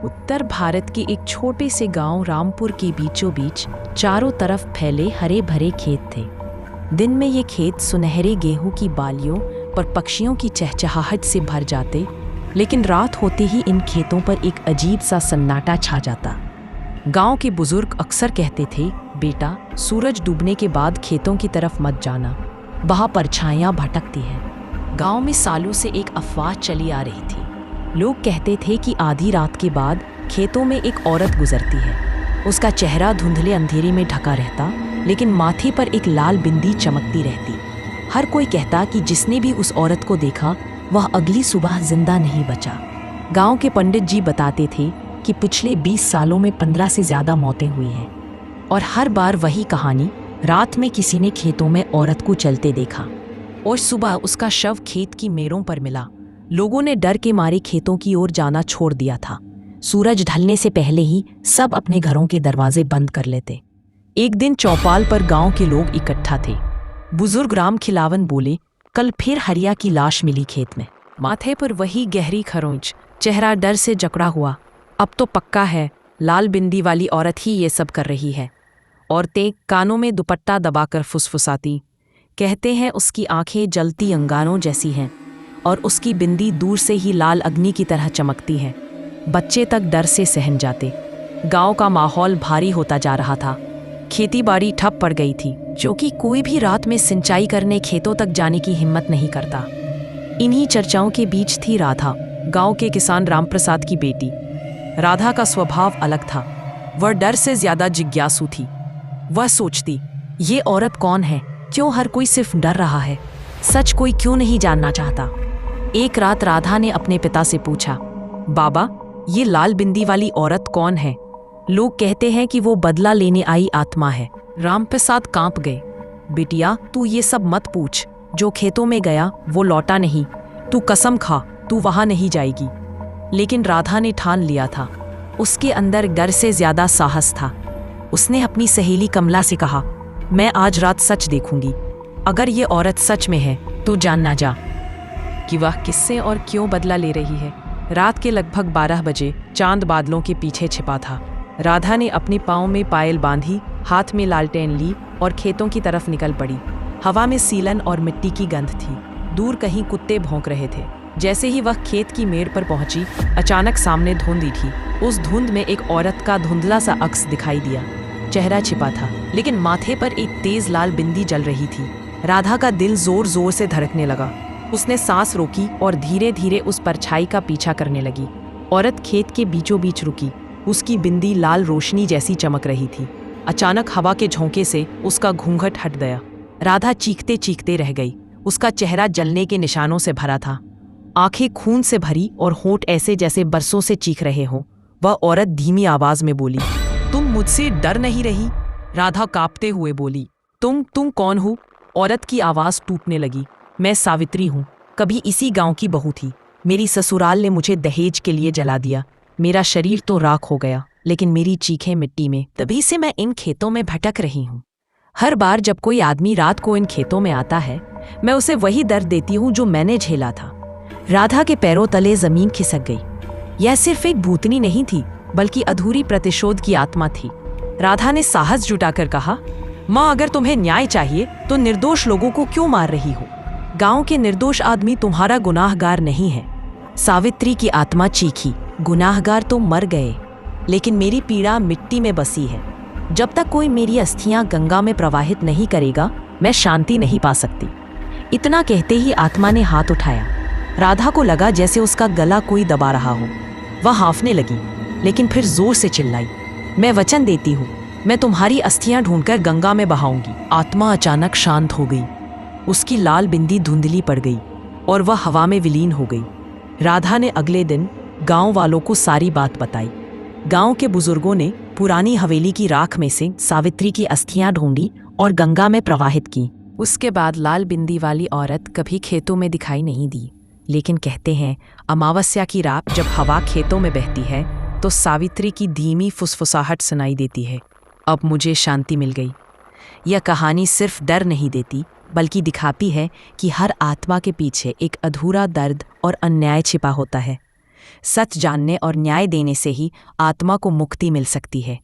उत्तर भारत के एक छोटे से गांव रामपुर के बीचों बीच चारों तरफ फैले हरे भरे खेत थे। दिन में ये खेत सुनहरे गेहूं की बालियों पर पक्षियों की चहचहाहट से भर जाते, लेकिन रात होते ही इन खेतों पर एक अजीब सा सन्नाटा छा जाता। गांव के बुजुर्ग अक्सर कहते थे, बेटा, सूरज डूबने के बाद खेतों की तरफ मत जाना, वहां परछाइयां भटकती हैं। गांव में सालों से एक अफवाह चली आ रही थी। लोग कहते थे कि आधी रात के बाद खेतों में एक औरत गुजरती है। उसका चेहरा धुंधले अंधेरे में ढका रहता, लेकिन माथे पर एक लाल बिंदी चमकती रहती। हर कोई कहता कि जिसने भी उस औरत को देखा वह अगली सुबह जिंदा नहीं बचा। गांव के पंडित जी बताते थे कि पिछले 20 सालों में 15 से ज्यादा मौतें हुई हैं, और हर बार वही कहानी, रात में किसी ने खेतों में औरत को चलते देखा और सुबह उसका शव खेत की मेड़ों पर मिला। लोगों ने डर के मारे खेतों की ओर जाना छोड़ दिया था। सूरज ढलने से पहले ही सब अपने घरों के दरवाजे बंद कर लेते। एक दिन चौपाल पर गांव के लोग इकट्ठा थे। बुजुर्ग राम खिलावन बोले, कल फिर हरिया की लाश मिली खेत में। माथे पर वही गहरी खरोंच, चेहरा डर से जकड़ा हुआ। अब तो पक्का है, लाल बिंदी वाली औरत ही ये सब कर रही है। औरतें कानों में दुपट्टा दबाकर फुसफुसाती। कहते हैं उसकी आंखें जलती अंगारों जैसी हैं और उसकी बिंदी दूर से ही लाल अग्नि की तरह चमकती है। बच्चे तक डर से सहम जाते। गांव का माहौल भारी होता जा रहा था। खेती बाड़ी ठप पड़ गई थी, जो कि कोई भी रात में सिंचाई करने खेतों तक जाने की हिम्मत नहीं करता। इन्हीं चर्चाओं के बीच थी राधा, गांव के किसान रामप्रसाद की बेटी। राधा का स्वभाव अलग था। वह डर से ज्यादा जिज्ञासु थी। वह सोचती, ये औरत कौन है? क्यों हर कोई सिर्फ डर रहा है? सच कोई क्यों नहीं जानना चाहता? एक रात राधा ने अपने पिता से पूछा, बाबा, ये लाल बिंदी वाली औरत कौन है? लोग कहते हैं कि वो बदला लेने आई आत्मा है। रामप्रसाद कांप गए। बिटिया, तू ये सब मत पूछ। जो खेतों में गया वो लौटा नहीं। तू कसम खा, तू वहां नहीं जाएगी। लेकिन राधा ने ठान लिया था। उसके अंदर डर से ज्यादा साहस था। उसने अपनी सहेली कमला से कहा, मैं आज रात सच देखूंगी। अगर ये औरत सच में है तो जानना जा कि वह किससे और क्यों बदला ले रही है। रात के लगभग 12 बजे चांद बादलों के पीछे छिपा था। राधा ने अपने पाँव में पायल बांधी, हाथ में लालटेन ली और खेतों की तरफ निकल पड़ी। हवा में सीलन और मिट्टी की गंध थी। दूर कहीं कुत्ते भौंक रहे थे। जैसे ही वह खेत की मेड़ पर पहुंची, अचानक सामने धुंध थी। उस धुंध में एक औरत का धुंधला सा अक्स दिखाई दिया। चेहरा छिपा था, लेकिन माथे पर एक तेज लाल बिंदी जल रही थी। राधा का दिल जोर जोर से धड़कने लगा। उसने सांस रोकी और धीरे धीरे उस परछाई का पीछा करने लगी। औरत खेत के बीचों बीच रुकी। उसकी बिंदी लाल रोशनी जैसी चमक रही थी। अचानक हवा के झोंके से उसका घूंघट हट गया। राधा चीखते चीखते रह गई। उसका चेहरा जलने के निशानों से भरा था। आंखें खून से भरी और होंठ ऐसे जैसे बरसों से चीख रहे हों। वह औरत धीमी आवाज में बोली, तुम मुझसे डर नहीं रही? राधा कांपते हुए बोली, तुम कौन हो? औरत की आवाज टूटने लगी। मैं सावित्री हूँ। कभी इसी गांव की बहू थी। मेरी ससुराल ने मुझे दहेज के लिए जला दिया। मेरा शरीर तो राख हो गया, लेकिन मेरी चीखें मिट्टी में। तभी से मैं इन खेतों में भटक रही हूँ। हर बार जब कोई आदमी रात को इन खेतों में आता है, मैं उसे वही दर्द देती हूँ जो मैंने झेला था। राधा के पैरों तले जमीन खिसक गई। यह सिर्फ एक भूतनी नहीं थी, बल्कि अधूरी प्रतिशोध की आत्मा थी। राधा ने साहस जुटाकर कहा, माँ, अगर तुम्हें न्याय चाहिए तो निर्दोष लोगों को क्यों मार रही हो? गांव के निर्दोष आदमी तुम्हारा गुनाहगार नहीं है। सावित्री की आत्मा चीखी, गुनाहगार तो मर गए, लेकिन मेरी पीड़ा मिट्टी में बसी है। जब तक कोई मेरी अस्थियां गंगा में प्रवाहित नहीं करेगा, मैं शांति नहीं पा सकती। इतना कहते ही आत्मा ने हाथ उठाया। राधा को लगा जैसे उसका गला कोई दबा रहा हो। वह हाँफने लगी, लेकिन फिर जोर से चिल्लाई, मैं वचन देती हूँ, मैं तुम्हारी अस्थियां ढूंढकर गंगा में बहाऊंगी। आत्मा अचानक शांत हो गई। उसकी लाल बिंदी धुंधली पड़ गई और वह हवा में विलीन हो गई। राधा ने अगले दिन गांव वालों को सारी बात बताई। गांव के बुजुर्गों ने पुरानी हवेली की राख में से सावित्री की अस्थियां ढूंढी और गंगा में प्रवाहित की। उसके बाद लाल बिंदी वाली औरत कभी खेतों में दिखाई नहीं दी। लेकिन कहते हैं, अमावस्या की रात जब हवा खेतों में बहती है तो सावित्री की धीमी फुसफुसाहट सुनाई देती है। अब मुझे शांति मिल गई। यह कहानी सिर्फ डर नहीं देती, बल्कि दिखाती है कि हर आत्मा के पीछे एक अधूरा दर्द और अन्याय छिपा होता है। सच जानने और न्याय देने से ही आत्मा को मुक्ति मिल सकती है।